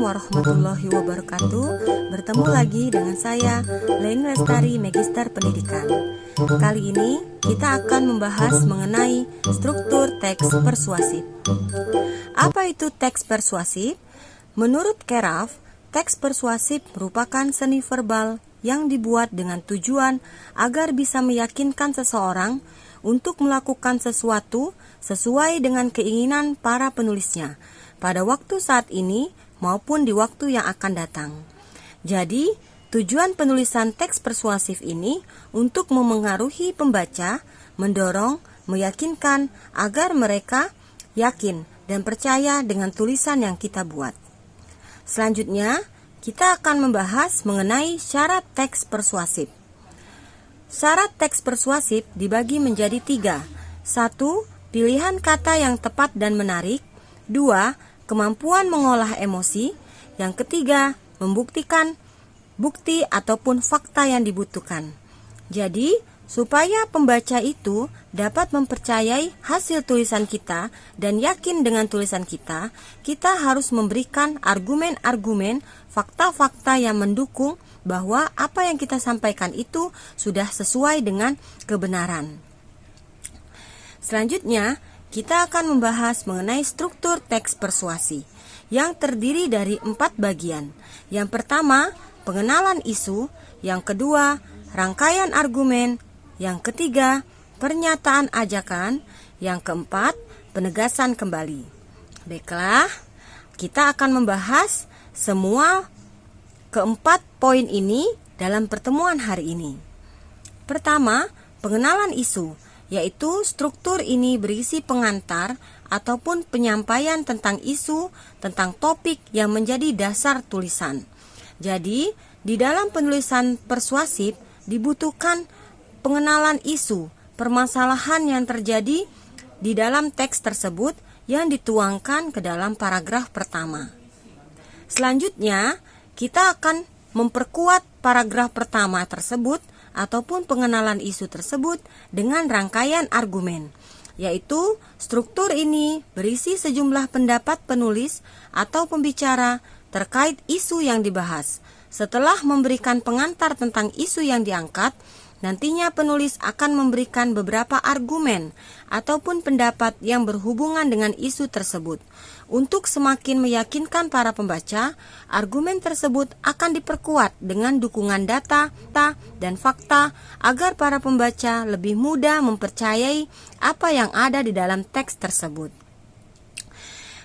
warahmatullahi wabarakatuh. Bertemu lagi dengan saya, Leni Lestari, Magister Pendidikan. Kali ini kita akan membahas mengenai struktur teks persuasif. Apa itu teks persuasif? Menurut Keraf, teks persuasif merupakan seni verbal yang dibuat dengan tujuan agar bisa meyakinkan seseorang untuk melakukan sesuatu sesuai dengan keinginan para penulisnya pada waktu saat ini maupun di waktu yang akan datang. Jadi, tujuan penulisan teks persuasif ini untuk memengaruhi pembaca, mendorong, meyakinkan agar mereka yakin dan percaya dengan tulisan yang kita buat. Selanjutnya, kita akan membahas mengenai syarat teks persuasif. Syarat teks persuasif dibagi menjadi 3. 1. Pilihan kata yang tepat dan menarik. 2. Kemampuan mengolah emosi. Yang ketiga, membuktikan bukti ataupun fakta yang dibutuhkan. Jadi, supaya pembaca itu dapat mempercayai hasil tulisan kita dan yakin dengan tulisan kita harus memberikan argumen-argumen, fakta-fakta yang mendukung bahwa apa yang kita sampaikan itu sudah sesuai dengan kebenaran. Selanjutnya, kita akan membahas mengenai struktur teks persuasi yang terdiri dari 4 bagian. Yang pertama, pengenalan isu. Yang kedua, rangkaian argumen. Yang ketiga, pernyataan ajakan. Yang keempat, penegasan kembali. Baiklah, kita akan membahas semua keempat poin ini dalam pertemuan hari ini. Pertama, pengenalan isu, yaitu struktur ini berisi pengantar ataupun penyampaian tentang isu, tentang topik yang menjadi dasar tulisan. Jadi, di dalam penulisan persuasif dibutuhkan pengenalan isu, permasalahan yang terjadi di dalam teks tersebut yang dituangkan ke dalam paragraf pertama. Selanjutnya, kita akan memperkuat paragraf pertama tersebut ataupun pengenalan isu tersebut dengan rangkaian argumen, yaitu struktur ini berisi sejumlah pendapat penulis atau pembicara terkait isu yang dibahas. Setelah memberikan pengantar tentang isu yang diangkat, nantinya penulis akan memberikan beberapa argumen ataupun pendapat yang berhubungan dengan isu tersebut. Untuk semakin meyakinkan para pembaca, argumen tersebut akan diperkuat dengan dukungan data dan fakta agar para pembaca lebih mudah mempercayai apa yang ada di dalam teks tersebut.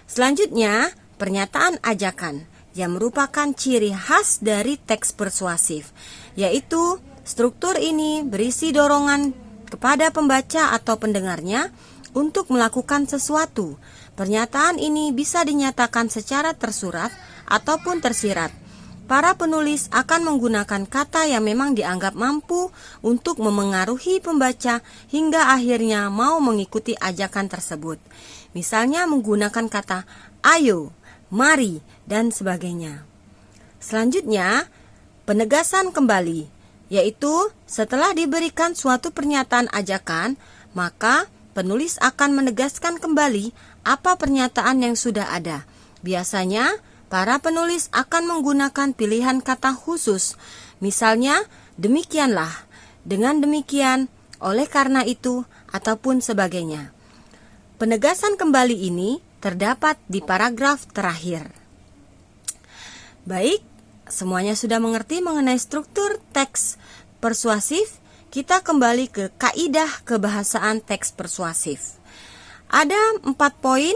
Selanjutnya, pernyataan ajakan yang merupakan ciri khas dari teks persuasif, yaitu struktur ini berisi dorongan kepada pembaca atau pendengarnya untuk melakukan sesuatu. Pernyataan ini bisa dinyatakan secara tersurat ataupun tersirat. Para penulis akan menggunakan kata yang memang dianggap mampu untuk memengaruhi pembaca hingga akhirnya mau mengikuti ajakan tersebut. Misalnya menggunakan kata ayo, mari, dan sebagainya. Selanjutnya, penegasan kembali, yaitu setelah diberikan suatu pernyataan ajakan, maka penulis akan menegaskan kembali apa pernyataan yang sudah ada. Biasanya, para penulis akan menggunakan pilihan kata khusus. Misalnya, demikianlah, dengan demikian, oleh karena itu, ataupun sebagainya. Penegasan kembali ini terdapat di paragraf terakhir. Baik, semuanya sudah mengerti mengenai struktur teks persuasif. Kita kembali ke kaidah kebahasaan teks persuasif. Ada 4 poin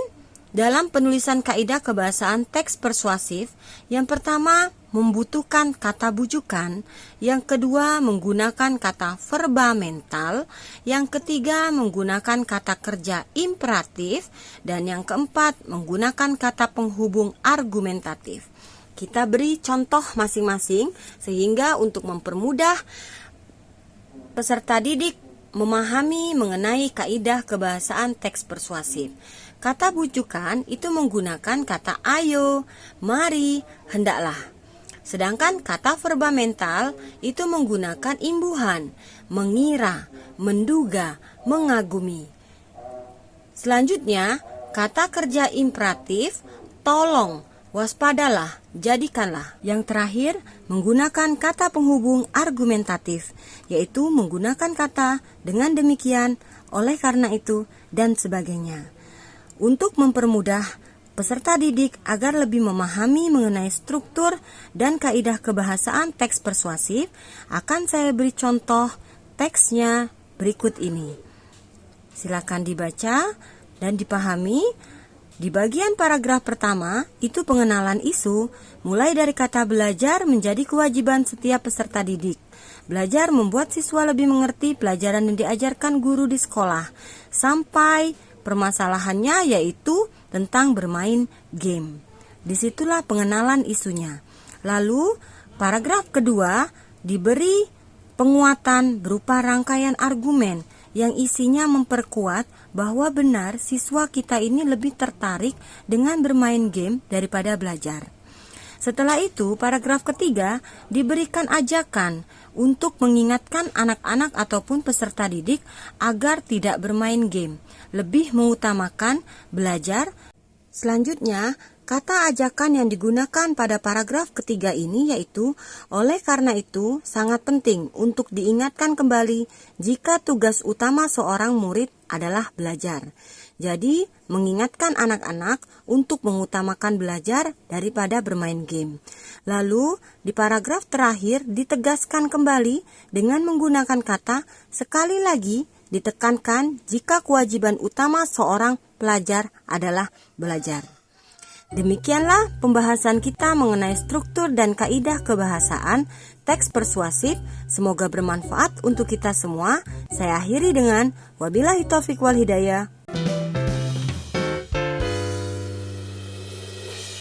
dalam penulisan kaidah kebahasaan teks persuasif. Yang pertama, membutuhkan kata bujukan. Yang kedua, menggunakan kata verba mental. Yang ketiga, menggunakan kata kerja imperatif. Dan yang keempat, menggunakan kata penghubung argumentatif. Kita beri contoh masing-masing sehingga untuk mempermudah peserta didik memahami mengenai kaidah kebahasaan teks persuasif. Kata bujukan itu menggunakan kata ayo, mari, hendaklah. Sedangkan kata verba mental itu menggunakan imbuhan, mengira, menduga, mengagumi. Selanjutnya, kata kerja imperatif, tolong, waspadalah, jadikanlah. Yang terakhir, menggunakan kata penghubung argumentatif, yaitu menggunakan kata dengan demikian, oleh karena itu, dan sebagainya. Untuk mempermudah peserta didik agar lebih memahami mengenai struktur dan kaidah kebahasaan teks persuasif, akan saya beri contoh teksnya berikut ini. Silakan dibaca dan dipahami. Di bagian paragraf pertama, itu pengenalan isu, mulai dari kata belajar menjadi kewajiban setiap peserta didik. Belajar membuat siswa lebih mengerti pelajaran yang diajarkan guru di sekolah, sampai permasalahannya yaitu tentang bermain game. Disitulah pengenalan isunya. Lalu, paragraf kedua diberi penguatan berupa rangkaian argumen yang isinya memperkuat bahwa benar siswa kita ini lebih tertarik dengan bermain game daripada belajar. Setelah itu, paragraf ketiga diberikan ajakan untuk mengingatkan anak-anak ataupun peserta didik agar tidak bermain game, lebih mengutamakan belajar. Selanjutnya, kata ajakan yang digunakan pada paragraf ketiga ini yaitu, oleh karena itu sangat penting untuk diingatkan kembali jika tugas utama seorang murid adalah belajar. Jadi, mengingatkan anak-anak untuk mengutamakan belajar daripada bermain game. Lalu, di paragraf terakhir ditegaskan kembali dengan menggunakan kata sekali lagi ditekankan jika kewajiban utama seorang pelajar adalah belajar. Demikianlah pembahasan kita mengenai struktur dan kaidah kebahasaan teks persuasif. Semoga bermanfaat untuk kita semua. Saya akhiri dengan wabillahi taufiq wal hidayah.